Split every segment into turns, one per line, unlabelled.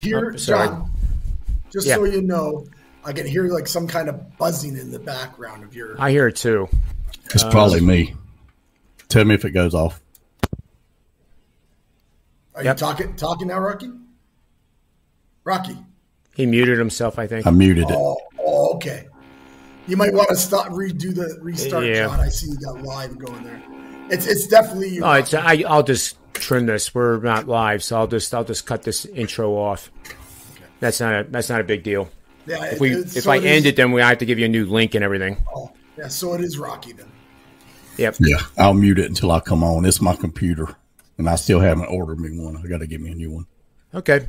Here,
sorry.
John, just so you know, I can hear like some kind of buzzing in the background of your.
I hear it too.
It's probably me. Tell me if it goes off.
Are you talking now, Rocky? Rocky.
He muted himself, I think.
I muted it.
Oh, okay. You might want to redo the restart, John. I see you got live going there. It's definitely you.
I'll just trim this. We're not live, so I'll just cut this intro off. Okay. That's not a big deal. Yeah, if I end it, then we have to give you a new link and everything.
Oh, yeah. So it is Rocky then.
Yep.
Yeah, I'll mute it until I come on. It's my computer, and I still haven't ordered me one. I got to get me a new one.
Okay.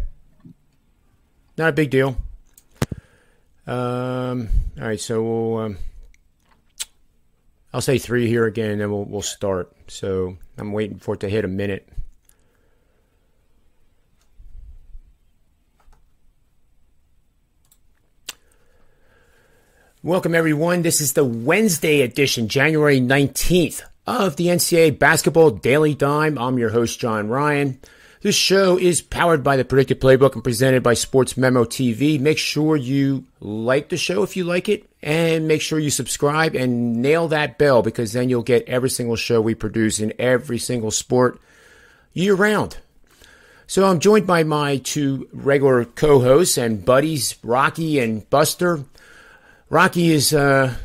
Not a big deal. All right, so I'll say 3 here again, and then we'll start. So I'm waiting for it to hit a minute. Welcome, everyone. This is the Wednesday edition, January 19th, of the NCAA Basketball Daily Dime. I'm your host, John Ryan. This show is powered by the Predicted Playbook and presented by SportsMemo TV. Make sure you like the show if you like it, and make sure you subscribe and nail that bell, because then you'll get every single show we produce in every single sport year-round. So I'm joined by my 2 regular co-hosts and buddies, Rocky and Buster. Rocky is, how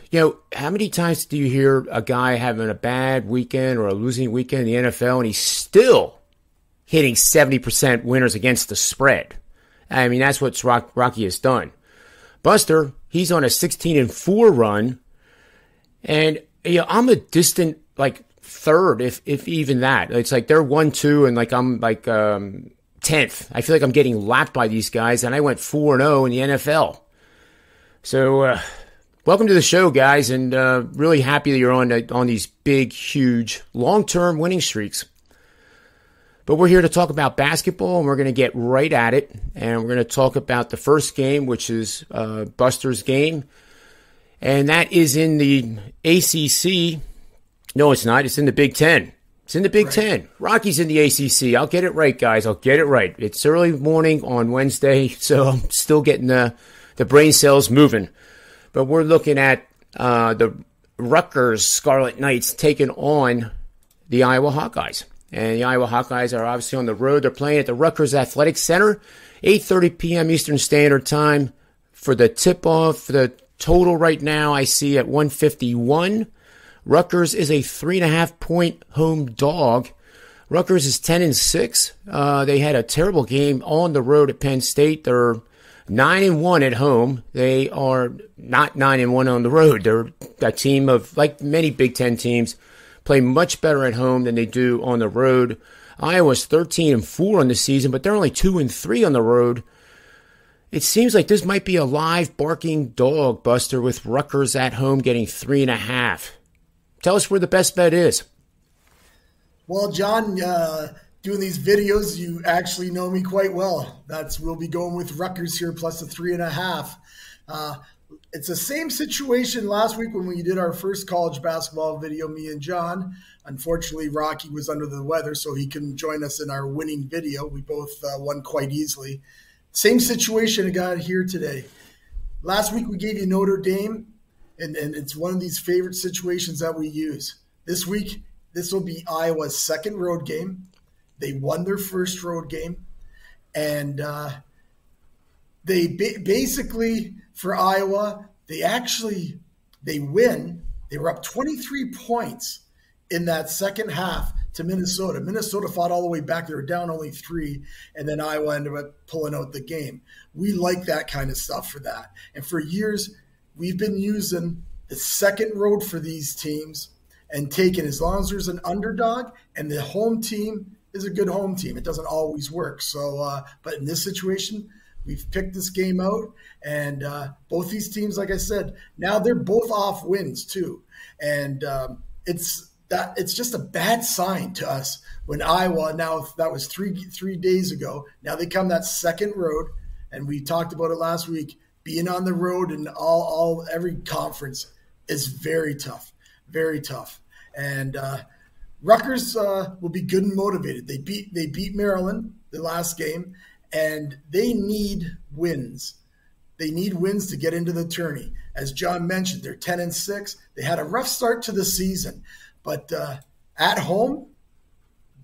many times do you hear a guy having a bad weekend or a losing weekend in the NFL, and he's still hitting 70% winners against the spread? I mean, that's what Rocky has done. Buster, he's on a 16-4 run, and I'm a distant third, if even that. It's like they're 1-2, and I'm 10th. I feel like I'm getting lapped by these guys, and I went 4-0 in the NFL. So, welcome to the show, guys, and really happy that you're on these big, huge, long-term winning streaks. But we're here to talk about basketball, and we're going to get right at it. And we're going to talk about the first game, which is Buster's game. And that is in the ACC. No, it's not. It's in the Big Ten. It's in the Big Ten. Rocky's in the ACC. I'll get it right, guys. I'll get it right. It's early morning on Wednesday, so I'm still getting the brain cells moving. But we're looking at the Rutgers Scarlet Knights taking on the Iowa Hawkeyes. And the Iowa Hawkeyes are obviously on the road. They're playing at the Rutgers Athletic Center, 8:30 p.m. Eastern Standard Time. For the tip-off, the total right now I see at 151. Rutgers is a 3.5-point home dog. Rutgers is 10-6. They had a terrible game on the road at Penn State. They're 9-1 at home. They are not 9-1 on the road. They're a team of, like many Big Ten teams, play much better at home than they do on the road. Iowa's 13-4 on the season, but they're only 2-3 on the road. It seems like this might be a live barking dog, Buster, with Rutgers at home getting 3.5. Tell us where the best bet is.
Well, John, doing these videos, you actually know me quite well. We'll be going with Rutgers here plus the 3.5. It's the same situation last week when we did our first college basketball video, me and John. Unfortunately, Rocky was under the weather, so he couldn't join us in our winning video. We both won quite easily. Same situation I got here today. Last week we gave you Notre Dame, and it's one of these favorite situations that we use. This week, this will be Iowa's second road game. They won their first road game, and they basically, for Iowa, they win. They were up 23 points in that second half to Minnesota. Minnesota fought all the way back. They were down only 3, and then Iowa ended up pulling out the game. We like that kind of stuff for that. And for years, we've been using the second road for these teams and taking, as long as there's an underdog and the home team is a good home team. It doesn't always work. So, but in this situation, we've picked this game out, and both these teams, like I said, now they're both off wins too. And it's just a bad sign to us when Iowa, now that was three days ago, now they come that second road, and we talked about it last week, being on the road and every conference is very tough, very tough. And Rutgers will be good and motivated. They beat Maryland the last game, and they need wins. They need wins to get into the tourney. As John mentioned, they're 10-6. They had a rough start to the season, but at home,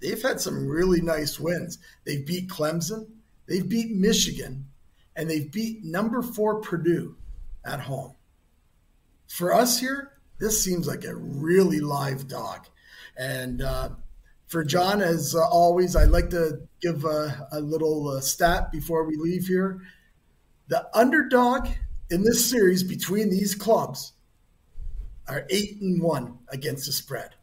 they've had some really nice wins. They've beat Clemson, they've beat Michigan, and they've beat number 4 Purdue at home. For us here, this seems like a really live dog. And for John, as always, I'd like to give a little stat before we leave here. The underdog in this series between these clubs are 8-1 against the spread.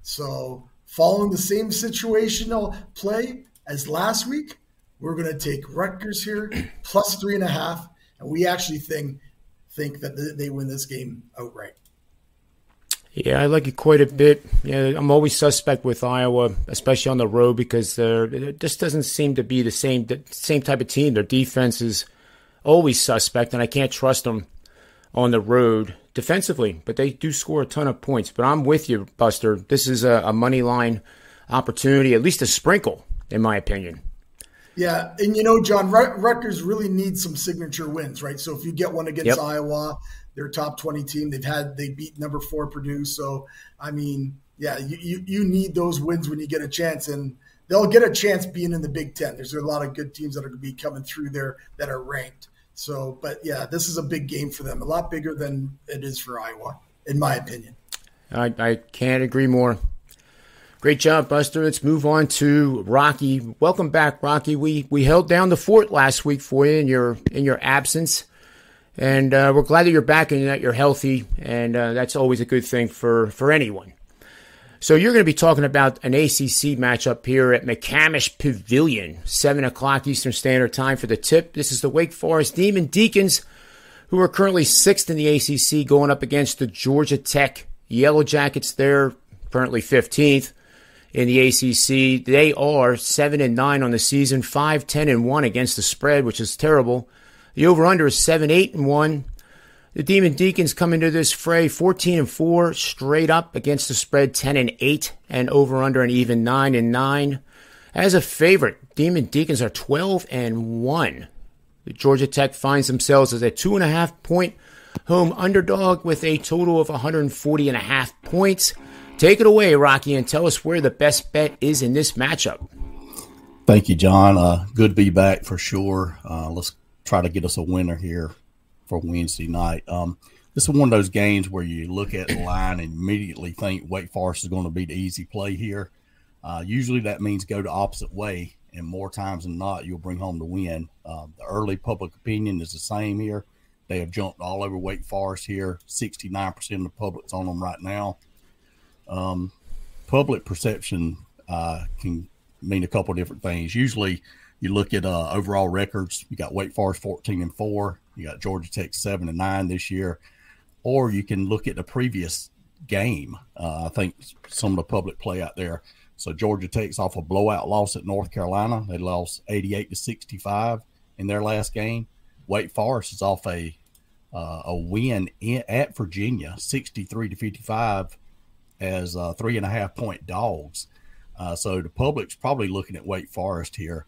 So following the same situational play as last week, we're going to take Rutgers here plus 3.5, and we actually think that they win this game outright.
Yeah, I like it quite a bit. Yeah, I'm always suspect with Iowa, especially on the road, because it just doesn't seem to be the same type of team. Their defense is always suspect, and I can't trust them on the road defensively, but they do score a ton of points. But I'm with you, Buster. This is a money line opportunity, at least a sprinkle, in my opinion.
Yeah, and John, Rutgers really needs some signature wins, right? So if you get one against Iowa, their top 20 team, they beat number 4 Purdue. So, I mean, yeah, you need those wins when you get a chance, and they'll get a chance being in the Big Ten. There's a lot of good teams that are going to be coming through there that are ranked. So, but yeah, this is a big game for them, a lot bigger than it is for Iowa, in my opinion.
I can't agree more. Great job, Buster. Let's move on to Rocky. Welcome back, Rocky. We held down the fort last week for you in your absence, and we're glad that you're back and that you're healthy, and that's always a good thing for anyone. So you're going to be talking about an ACC matchup here at McCamish Pavilion, 7 o'clock Eastern Standard Time for the tip. This is the Wake Forest Demon Deacons, who are currently 6th in the ACC, going up against the Georgia Tech Yellow Jackets. They're currently 15th in the ACC. They are 7-9 on the season, 5-10-1 against the spread, which is terrible. The over-under is 7-8-1. The Demon Deacons come into this fray 14-4 straight up against the spread, 10-8, and over/under an even 9-9. As a favorite, Demon Deacons are 12-1. The Georgia Tech finds themselves as a 2.5-point home underdog with a total of 140.5 points. Take it away, Rocky, and tell us where the best bet is in this matchup.
Thank you, John. Good to be back for sure. Let's try to get us a winner here for Wednesday night. This is one of those games where you look at the line and immediately think Wake Forest is going to be the easy play here. Usually that means go the opposite way, and more times than not, you'll bring home the win. The early public opinion is the same here. They have jumped all over Wake Forest here. 69% of the public's on them right now. Public perception can mean a couple of different things. Usually you look at overall records. You got Wake Forest 14-4. You got Georgia Tech 7-9 this year. Or you can look at the previous game. I think some of the public play out there. So Georgia Tech's off a blowout loss at North Carolina. They lost 88-65 in their last game. Wake Forest is off a win at Virginia, 63-55, as 3.5-point dogs. So the public's probably looking at Wake Forest here.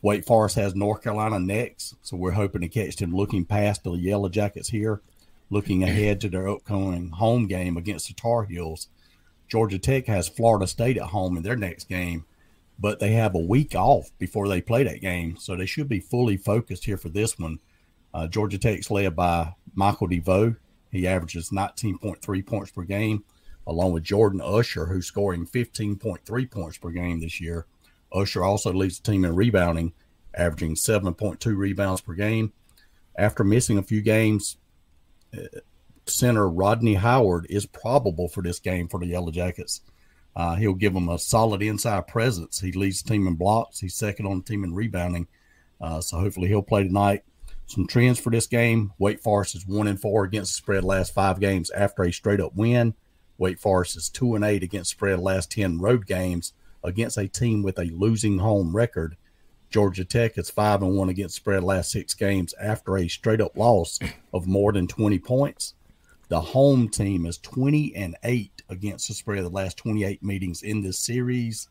Wake Forest has North Carolina next, so we're hoping to catch them looking past the Yellow Jackets here, looking ahead to their upcoming home game against the Tar Heels. Georgia Tech has Florida State at home in their next game, but they have a week off before they play that game, so they should be fully focused here for this one. Georgia Tech's led by Michael DeVoe. He averages 19.3 points per game, along with Jordan Usher, who's scoring 15.3 points per game this year. Usher also leads the team in rebounding, averaging 7.2 rebounds per game. After missing a few games, center Rodney Howard is probable for this game for the Yellow Jackets. He'll give them a solid inside presence. He leads the team in blocks. He's second on the team in rebounding. So hopefully he'll play tonight. Some trends for this game. Wake Forest is 1-4 against the spread last 5 games after a straight-up win. Wake Forest is 2-8 against spread last 10 road games against a team with a losing home record. Georgia Tech is 5-1 against spread last 6 games after a straight-up loss of more than 20 points. The home team is 20-8 against the spread of the last 28 meetings in this series.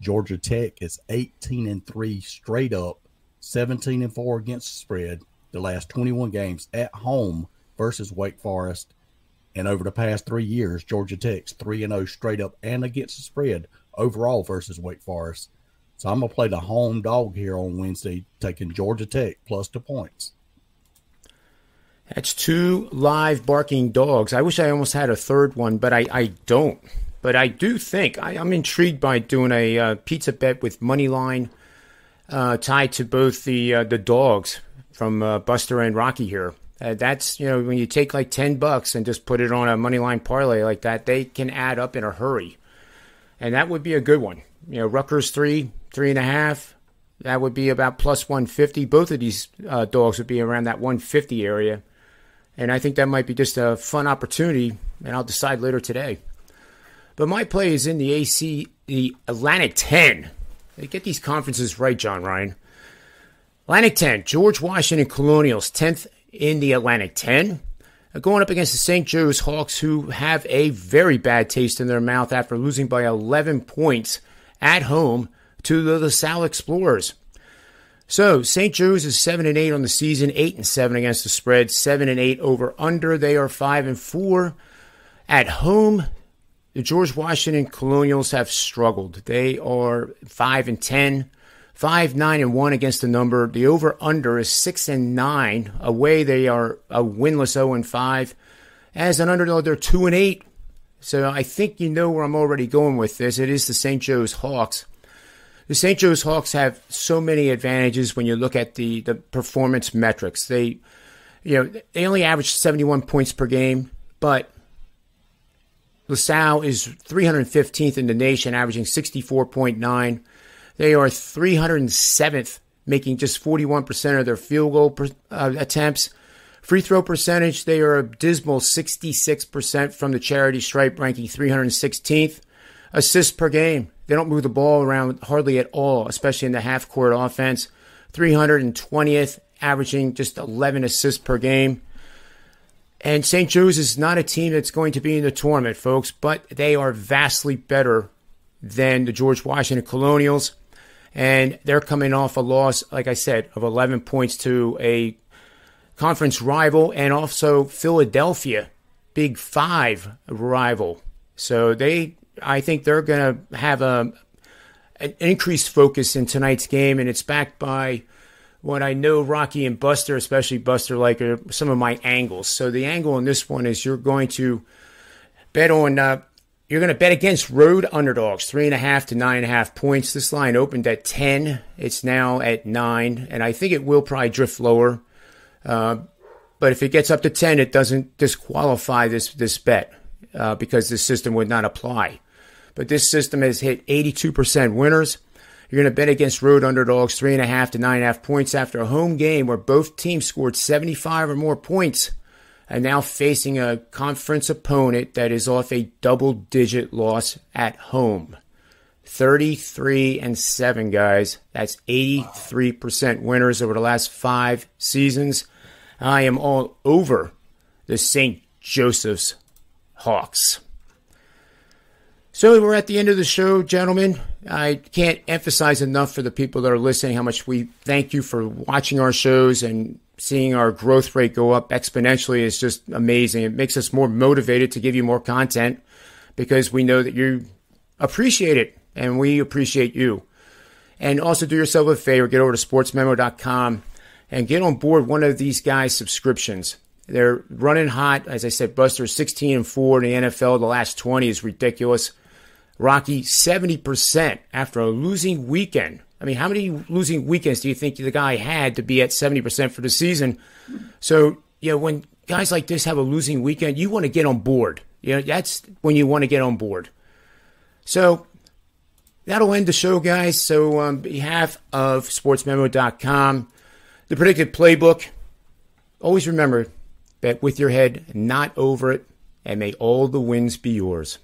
Georgia Tech is 18-3 straight up, 17-4 against the spread the last 21 games at home versus Wake Forest. And over the past 3 years, Georgia Tech's 3-0 straight up and against the spread overall versus Wake Forest. So I'm going to play the home dog here on Wednesday, taking Georgia Tech plus the points.
That's 2 live barking dogs. I wish I almost had a third one, but I don't. But I do think I'm intrigued by doing a pizza bet with money line tied to both the dogs from Buster and Rocky here. That's, when you take like $10 and just put it on a money line parlay like that, they can add up in a hurry. And that would be a good one. Rutgers 3.5, that would be about plus 150. Both of these dogs would be around that 150 area. And I think that might be just a fun opportunity, and I'll decide later today. But my play is in the Atlantic 10. They get these conferences right, John Ryan. Atlantic 10, George Washington Colonials, 10th in the Atlantic 10. Going up against the St. Joe's Hawks, who have a very bad taste in their mouth after losing by 11 points at home to the LaSalle Explorers. So, St. Joe's is 7-8 on the season, 8-7 against the spread, 7-8 over under. They are 5-4 at home. The George Washington Colonials have struggled. They are 5-10, 5-9-1 against the number. The over/under is 6-9. Away, they are a winless 0-5. As an underdog, they're 2-8. So I think you know where I'm already going with this. It is the St. Joe's Hawks. The St. Joe's Hawks have so many advantages when you look at the performance metrics. They only average 71 points per game, but LaSalle is 315th in the nation, averaging 64.9. They are 307th, making just 41% of their field goal attempts. Free throw percentage, they are a dismal 66% from the charity stripe, ranking 316th. Assists per game, they don't move the ball around hardly at all, especially in the half-court offense. 320th, averaging just 11 assists per game. And St. Joe's is not a team that's going to be in the tournament, folks, but they are vastly better than the George Washington Colonials. And they're coming off a loss, like I said, of 11 points to a conference rival and also Philadelphia, Big Five rival. So I think they're going to have an increased focus in tonight's game, and it's backed by what I know Rocky and Buster, especially Buster, like some of my angles. So the angle in this one is you're going to bet against road underdogs, 3.5 to 9.5 points. This line opened at 10. It's now at 9, and I think it will probably drift lower. But if it gets up to 10, it doesn't disqualify this bet because this system would not apply. But this system has hit 82% winners. You're going to bet against road underdogs, 3.5 to 9.5 points after a home game where both teams scored 75 or more points and now facing a conference opponent that is off a double-digit loss at home. 33-7, guys. That's 83% winners over the last 5 seasons. I am all over the St. Joseph's Hawks. So we're at the end of the show, gentlemen. I can't emphasize enough for the people that are listening how much we thank you for watching our shows, and seeing our growth rate go up exponentially is just amazing. It makes us more motivated to give you more content because we know that you appreciate it and we appreciate you. And also do yourself a favor, get over to SportsMemo.com and get on board one of these guys' subscriptions. They're running hot. As I said, Buster 16-4 in the NFL. The last 20 is ridiculous. Rocky, 70% after a losing weekend. I mean, how many losing weekends do you think the guy had to be at 70% for the season? So, when guys like this have a losing weekend, you want to get on board. That's when you want to get on board. So, that'll end the show, guys. So, on behalf of SportsMemo.com, the predicted playbook, always remember, bet with your head, not over it, and may all the wins be yours.